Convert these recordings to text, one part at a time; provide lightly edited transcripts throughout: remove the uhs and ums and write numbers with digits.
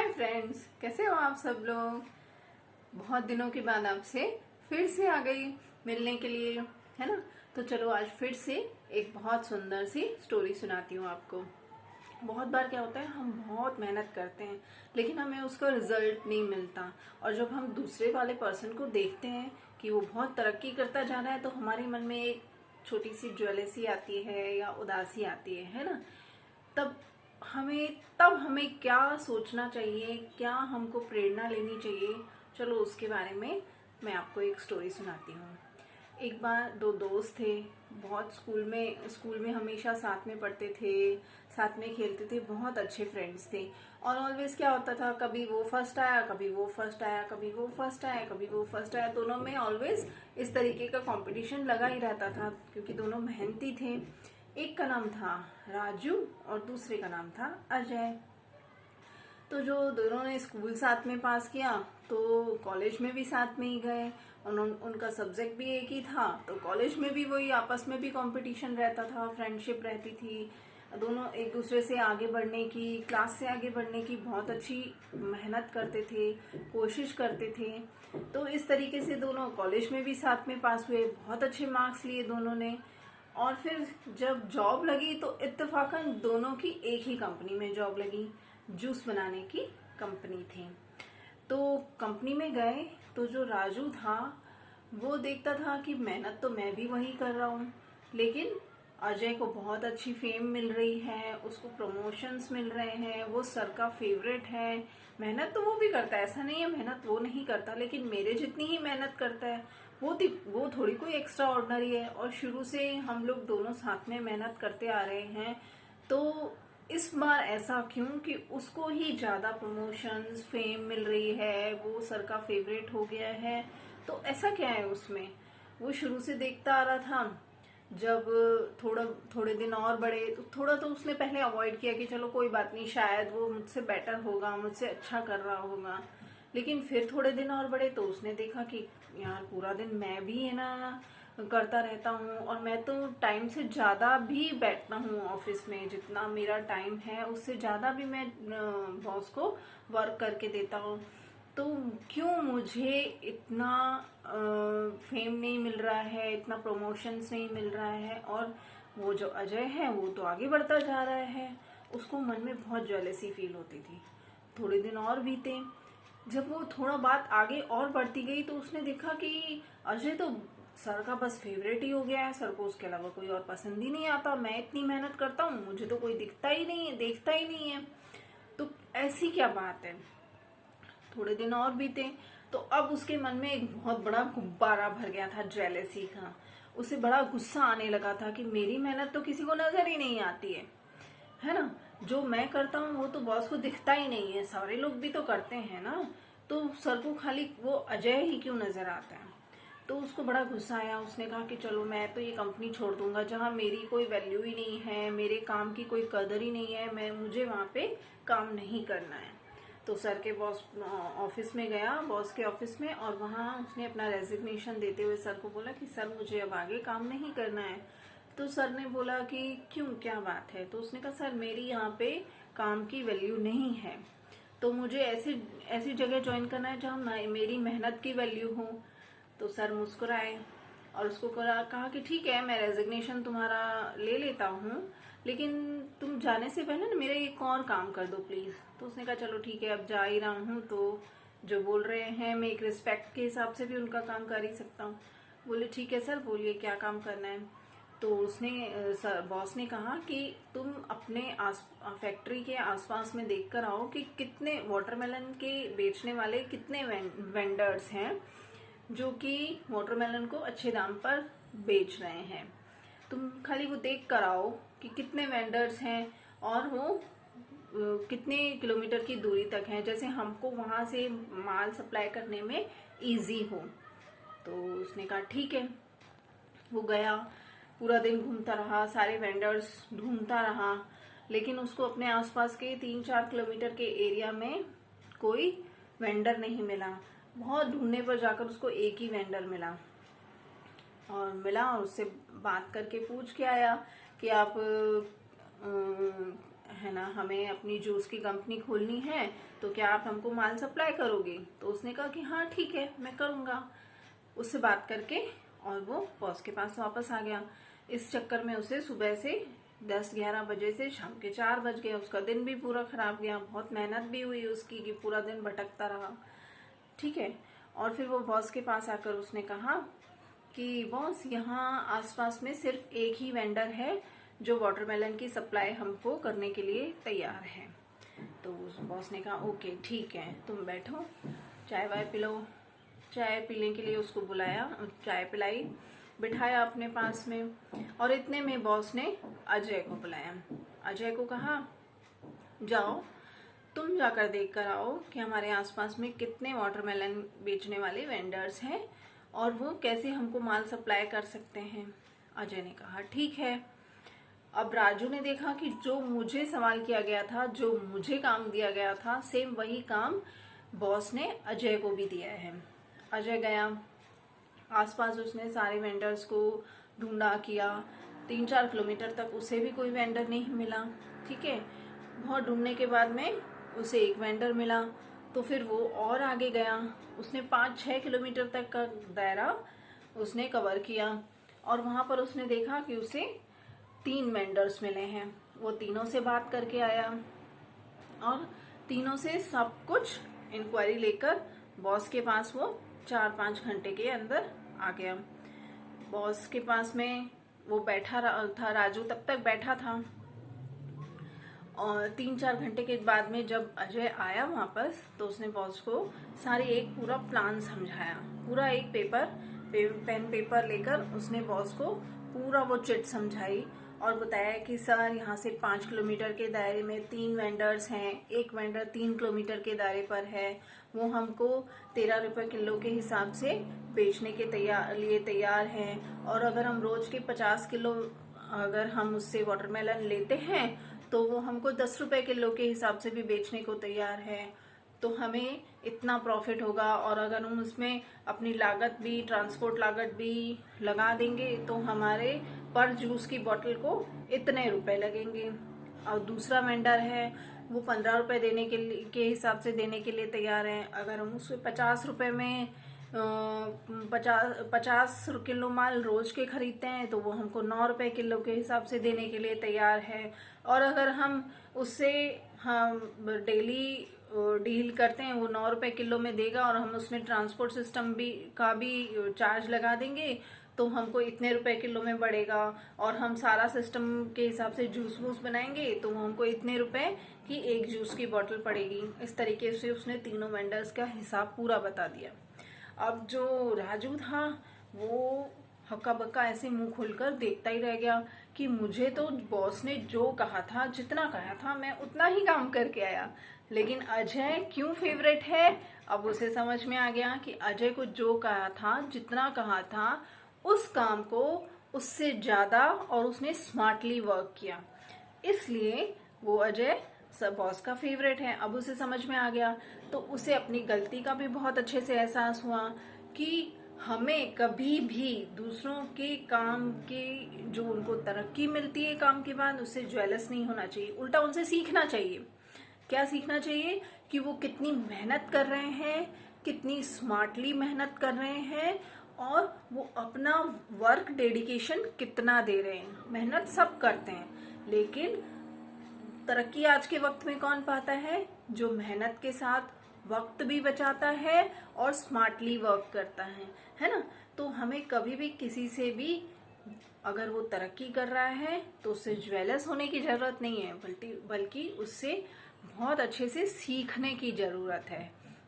Hi friends, कैसे हो आप सब लोग। बहुत दिनों के बाद आपसे फिर से आ गई मिलने के लिए, है ना। तो चलो आज फिर से एक बहुत सुंदर सी स्टोरी सुनाती हूँ आपको। बहुत बार क्या होता है, हम बहुत मेहनत करते हैं लेकिन हमें उसका रिजल्ट नहीं मिलता। और जब हम दूसरे वाले पर्सन को देखते हैं कि वो बहुत तरक्की करता जा रहा है तो हमारे मन में एक छोटी सी ज्वेलसी आती है या उदासी आती है ना। तब हमें क्या सोचना चाहिए, क्या हमको प्रेरणा लेनी चाहिए, चलो उसके बारे में मैं आपको एक स्टोरी सुनाती हूँ। एक बार दो दोस्त थे, बहुत स्कूल में हमेशा साथ में पढ़ते थे, साथ में खेलते थे, बहुत अच्छे फ्रेंड्स थे। और ऑलवेज क्या होता था, कभी वो फर्स्ट आया, कभी वो फर्स्ट आया, कभी वो फर्स्ट आया, कभी वो फर्स्ट आया। दोनों में ऑलवेज इस तरीके का कंपटीशन लगा ही रहता था क्योंकि दोनों मेहनती थे। एक का नाम था राजू और दूसरे का नाम था अजय। तो जो दोनों ने स्कूल साथ में पास किया तो कॉलेज में भी साथ में ही गए। उनका सब्जेक्ट भी एक ही था तो कॉलेज में भी वही आपस में भी कंपटीशन रहता था, फ्रेंडशिप रहती थी। दोनों एक दूसरे से आगे बढ़ने की, क्लास से आगे बढ़ने की बहुत अच्छी मेहनत करते थे, कोशिश करते थे। तो इस तरीके से दोनों कॉलेज में भी साथ में पास हुए, बहुत अच्छे मार्क्स लिए दोनों ने। और फिर जब जॉब लगी तो इत्तेफाकन दोनों की एक ही कंपनी में जॉब लगी, जूस बनाने की कंपनी थी। तो कंपनी में गए तो जो राजू था वो देखता था कि मेहनत तो मैं भी वही कर रहा हूँ, लेकिन अजय को बहुत अच्छी फेम मिल रही है, उसको प्रमोशंस मिल रहे हैं, वो सर का फेवरेट है। मेहनत तो वो भी करता है, ऐसा नहीं है मेहनत वो नहीं करता, लेकिन मेरे जितनी ही मेहनत करता है। वो थोड़ी कोई एक्स्ट्रा ऑर्डिनरी है। और शुरू से हम लोग दोनों साथ में मेहनत करते आ रहे हैं। तो इस बार ऐसा क्यों कि उसको ही ज्यादा प्रमोशंस फेम मिल रही है, वो सर का फेवरेट हो गया है। तो ऐसा क्या है उसमें, वो शुरू से देखता आ रहा था। जब थोड़े दिन और बढ़े तो थोड़ा तो उसने पहले अवॉइड किया कि चलो कोई बात नहीं, शायद वो मुझसे बेटर होगा, मुझसे अच्छा कर रहा होगा। लेकिन फिर थोड़े दिन और बढ़े तो उसने देखा कि यार पूरा दिन मैं भी है ना करता रहता हूँ, और मैं तो टाइम से ज्यादा भी बैठता हूँ ऑफिस में, जितना मेरा टाइम है उससे ज्यादा भी मैं बॉस को वर्क करके देता हूँ। तो क्यों मुझे इतना फेम नहीं मिल रहा है, इतना प्रमोशंस नहीं मिल रहा है, और वो जो अजय है वो तो आगे बढ़ता जा रहा है। उसको मन में बहुत जेलेसी फील होती थी। थोड़े दिन और बीते, जब वो थोड़ा बात आगे और बढ़ती गई तो उसने देखा कि अजय तो सर का बस फेवरेट ही हो गया है, सर को उसके अलावा कोई और पसंद ही नहीं आता। मैं इतनी मेहनत करता हूँ, मुझे तो कोई दिखता ही नहीं है, देखता ही नहीं है। तो ऐसी क्या बात है। थोड़े दिन और बीते तो अब उसके मन में एक बहुत बड़ा गुब्बारा भर गया था जेलेसी का। उसे बड़ा गुस्सा आने लगा था कि मेरी मेहनत तो किसी को नजर ही नहीं आती है ना। जो मैं करता हूँ वो तो बॉस को दिखता ही नहीं है, सारे लोग भी तो करते हैं ना। तो सर को खाली वो अजय ही क्यों नजर आता है। तो उसको बड़ा गुस्सा आया। उसने कहा कि चलो मैं तो ये कंपनी छोड़ दूंगा, जहाँ मेरी कोई वैल्यू ही नहीं है, मेरे काम की कोई कदर ही नहीं है, मुझे वहाँ पे काम नहीं करना है। तो सर के बॉस ऑफिस में गया, बॉस के ऑफिस में, और वहाँ उसने अपना रेजिग्नेशन देते हुए सर को बोला कि सर मुझे अब आगे काम नहीं करना है। तो सर ने बोला कि क्यों, क्या बात है। तो उसने कहा सर मेरी यहाँ पे काम की वैल्यू नहीं है, तो मुझे ऐसी ऐसी जगह ज्वाइन करना है जहाँ मेरी मेहनत की वैल्यू हो। तो सर मुस्कुराए और उसको कहा कि ठीक है मैं रेजिग्नेशन तुम्हारा ले लेता हूँ, लेकिन तुम जाने से पहले ना मेरा एक और काम कर दो प्लीज। तो उसने कहा चलो ठीक है, अब जा ही रहा हूँ तो जो बोल रहे हैं मैं एक रिस्पेक्ट के हिसाब से भी उनका काम कर ही सकता हूँ। बोले ठीक है सर, बोलिए क्या काम करना है। तो उसने सर बॉस ने कहा कि तुम अपने फैक्ट्री के आसपास में देख कर आओ कि कितने वाटरमेलन के बेचने वाले कितने वेंडर्स हैं जो कि वाटरमेलन को अच्छे दाम पर बेच रहे हैं। तुम खाली वो देख कर आओ कि कितने वेंडर्स हैं और वो कितने किलोमीटर की दूरी तक हैं, जैसे हमको वहां से माल सप्लाई करने में इजी हो। तो उसने कहा ठीक है। वो गया, पूरा दिन घूमता रहा, सारे वेंडर्स ढूंढता रहा, लेकिन उसको अपने आसपास के 3-4 किलोमीटर के एरिया में कोई वेंडर नहीं मिला। बहुत ढूंढने पर जाकर उसको एक ही वेंडर मिला, और उससे बात करके पूछ के आया कि आप है ना, हमें अपनी जूस की कंपनी खोलनी है, तो क्या आप हमको माल सप्लाई करोगे? तो उसने कहा कि हाँ ठीक है, मैं करूँगा। उससे बात करके और वो बॉस के पास वापस आ गया। इस चक्कर में उसे सुबह से 10-11 बजे से शाम के 4 बज गए। उसका दिन भी पूरा खराब गया, बहुत मेहनत भी हुई उसकी कि पूरा दिन भटकता रहा। ठीक है। और फिर वो बॉस के पास आकर उसने कहा कि बॉस, यहाँ आसपास में सिर्फ एक ही वेंडर है जो वाटरमेलन की सप्लाई हमको करने के लिए तैयार है। तो उस बॉस ने कहा ओके ठीक है, तुम बैठो, चाय वाय पिलो। चाय पीने के लिए उसको बुलाया, चाय पिलाई, बिठाया अपने पास में। और इतने में बॉस ने अजय को बुलाया। अजय को कहा जाओ तुम जाकर देख कर आओ कि हमारे आसपास में कितने वाटरमेलन बेचने वाले वेंडर्स हैं और वो कैसे हमको माल सप्लाई कर सकते हैं। अजय ने कहा ठीक है। अब राजू ने देखा कि जो मुझे सवाल किया गया था, जो मुझे काम दिया गया था, सेम वही काम बॉस ने अजय को भी दिया है। अजय गया, आसपास उसने सारे वेंडर्स को ढूंढा किया, 3-4 किलोमीटर तक उसे भी कोई वेंडर नहीं मिला। ठीक है। बहुत ढूंढने के बाद में उसे एक वेंडर मिला, तो फिर वो और आगे गया, उसने 5-6 किलोमीटर तक का दायरा उसने कवर किया और वहां पर उसने देखा कि उसे 3 वेंडर्स मिले हैं। वो तीनों से बात करके आया और तीनों से सब कुछ इंक्वायरी लेकर बॉस के पास वो 4-5 घंटे के अंदर आ गया। बॉस के पास में वो बैठा था, राजू तब तक बैठा था। और 3-4 घंटे के बाद में जब अजय आया वापस, तो उसने बॉस को सारी एक पूरा प्लान समझाया। पूरा एक पेन पेपर लेकर उसने बॉस को पूरा वो चिट समझाई और बताया कि सर यहाँ से 5 किलोमीटर के दायरे में 3 वेंडर्स हैं, एक वेंडर 3 किलोमीटर के दायरे पर है, वो हमको 13 रुपए किलो के हिसाब से बेचने के लिए तैयार हैं। और अगर हम रोज के 50 किलो अगर हम उससे वाटरमेलन लेते हैं तो वो हमको 10 रुपए किलो के हिसाब से भी बेचने को तैयार है। तो हमें इतना प्रॉफिट होगा और अगर हम उसमें अपनी लागत भी, ट्रांसपोर्ट लागत भी लगा देंगे तो हमारे पर जूस की बोतल को इतने रुपए लगेंगे। और दूसरा वेंडर है वो 15 रुपए देने के हिसाब से देने के लिए तैयार है। अगर हम उससे 50 रुपए में 50 किलो माल रोज के खरीदते हैं तो वो हमको 9 रुपए किलो के हिसाब से देने के लिए तैयार है। और अगर हम उससे हम डेली डील करते हैं, वो 9 रुपए किलो में देगा और हम उसमें ट्रांसपोर्ट सिस्टम का भी चार्ज लगा देंगे तो हमको इतने रुपए किलो में पड़ेगा। और हम सारा सिस्टम के हिसाब से जूस वूस बनाएंगे तो हमको इतने रुपए की एक जूस की बोतल पड़ेगी। इस तरीके से उसने तीनों वेंडर्स का हिसाब पूरा बता दिया। अब जो राजू था वो हक्का बक्का ऐसे मुंह खोलकर देखता ही रह गया कि मुझे तो बॉस ने जो कहा था, जितना कहा था, मैं उतना ही काम करके आया। लेकिन अजय क्यों फेवरेट है, अब उसे समझ में आ गया कि अजय को जो कहा था, जितना कहा था, उस काम को उससे ज्यादा और उसने स्मार्टली वर्क किया, इसलिए वो अजय सब बॉस का फेवरेट है। अब उसे समझ में आ गया तो उसे अपनी गलती का भी बहुत अच्छे से एहसास हुआ कि हमें कभी भी दूसरों के काम के जो उनको तरक्की मिलती है काम के बाद, उससे ज्वेलस नहीं होना चाहिए, उल्टा उनसे सीखना चाहिए। क्या सीखना चाहिए कि वो कितनी मेहनत कर रहे हैं, कितनी स्मार्टली मेहनत कर रहे हैं और वो अपना वर्क डेडिकेशन कितना दे रहे हैं। मेहनत सब करते हैं लेकिन तरक्की आज के वक्त में कौन पाता है? जो मेहनत के साथ वक्त भी बचाता है और स्मार्टली वर्क करता है ना। तो हमें कभी भी किसी से भी अगर वो तरक्की कर रहा है तो उससे ज्वेलस होने की जरूरत नहीं है, बल्कि उससे बहुत अच्छे से सीखने की जरूरत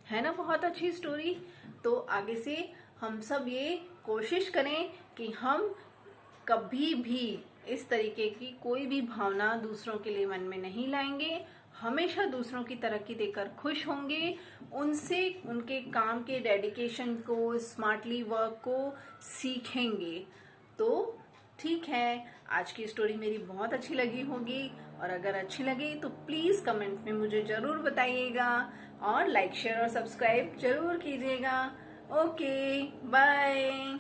है ना। बहुत अच्छी स्टोरी। तो आगे से हम सब ये कोशिश करें कि हम कभी भी इस तरीके की कोई भी भावना दूसरों के लिए मन में नहीं लाएंगे, हमेशा दूसरों की तरक्की देखकर खुश होंगे, उनसे उनके काम के डेडिकेशन को, स्मार्टली वर्क को सीखेंगे। तो ठीक है, आज की स्टोरी मेरी बहुत अच्छी लगी होगी और अगर अच्छी लगी तो प्लीज कमेंट में मुझे जरूर बताइएगा और लाइक, शेयर और सब्सक्राइब जरूर कीजिएगा। Okay, bye.